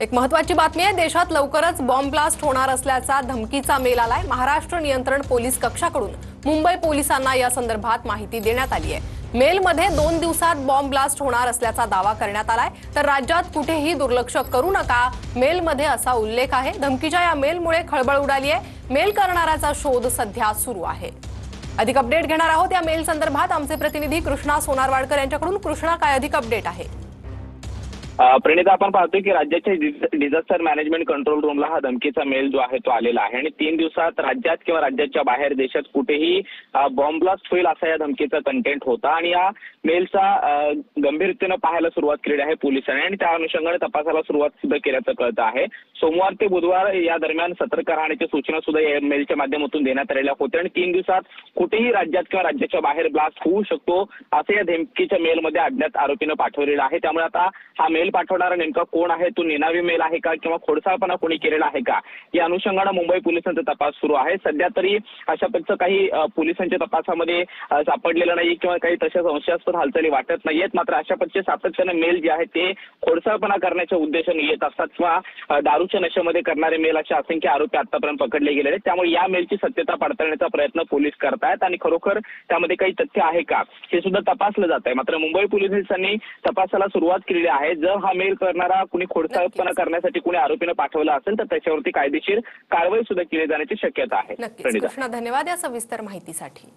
एक महत्त्वाची बातमी आहे। देशात लवकरच बॉम्ब ब्लास्ट होणार असल्याचा धमकीचा मेल आलाय। महाराष्ट्र नियंत्रण पोलीस कक्षाकडून मुंबई पोलिसांना या संदर्भात माहिती देण्यात आली आहे। मेलमध्ये 2 दिवसात बॉम्ब ब्लास्ट होणार असल्याचा दावा करण्यात आलाय। तर राज्यात कुठेही दुर्लक्ष करू नका, मेलमध्ये असा उल्लेख आहे। धमकीच्या या मेलमुळे खळबळ उडाली आहे। मेल करणाऱ्याचा शोध सध्या सुरू आहे। अधिक अपडेट घेणार आहोत या मेल संदर्भात आमचे प्रतिनिधी कृष्णा सोनारवाडकर यांच्याकडून। कृष्णा, काय अधिक अपडेट आहे? प्रणिता, आपण पाहतोय की राज्याच्या डिझास्टर मॅनेजमेंट कंट्रोल रूमला हा धमकीचा मेल जो आहे तो आलेला आहे आणि 3 दिवसात राज्यात किंवा राज्याच्या बाहेर देशात कुठेही बॉम्ब ब्लास्ट होईल असा या धमकीचा कंटेंट होता आणि या मेलचा गंभीरतेने पाहायला सुरुवात केली आहे पोलिसांनी आणि त्या अनुषंगाने तपासाला सुरुवात सुद्धा केल्याचं कळतं आहे। सोमवार ते बुधवार या दरम्यान सतर्क राहण्याच्या सूचना सुद्धा या मेलच्या माध्यमातून देण्यात आलेल्या होत्या आणि 3 दिवसात कुठेही राज्यात किंवा राज्याच्या बाहेर ब्लास्ट होऊ शकतो असं या धमकीच्या मेलमध्ये अज्ञात आरोपीनं पाठवलेलं आहे। त्यामुळे आता हा मेल पाठवणारा नेमका कोण आहे, तो निनावी मेल आहे का किंवा खोडसाळपणा कोणी केलेला आहे का, या अनुषंगाने मुंबई पोलिसांचा तपास सुरू आहे। सध्या तरी अशा पद्धतीचं काही पोलिसांच्या तपासामध्ये सापडलेलं नाही किंवा काही तशा संशयास्पद हालचाली वाटत नाहीयेत। मात्र अशा पद्धतीचे सातत्याने मेल जे आहे ते खोडसाळपणा करण्याच्या उद्देशाने येत असतात किंवा दारूच्या नशेमध्ये करणारे मेल असे असंख्य आरोपी आतापर्यंत पकडले गेलेले आहेत। त्यामुळे या मेलची सत्यता पडताळण्याचा प्रयत्न पोलीस करतायत आणि खरोखर त्यामध्ये काही तथ्य आहे का हे सुद्धा तपासलं जात आहे। मात्र मुंबई पोलिसांनी तपासाला सुरुवात केलेली आहे। जर हा मेल करणारा कुणी खोडसाळपणा करण्यासाठी कुणी आरोपीनं पाठवला असेल तर त्याच्यावरती कायदेशीर कारवाई सुद्धा केली जाण्याची शक्यता आहे। कृष्णा, धन्यवाद या सविस्तर माहितीसाठी।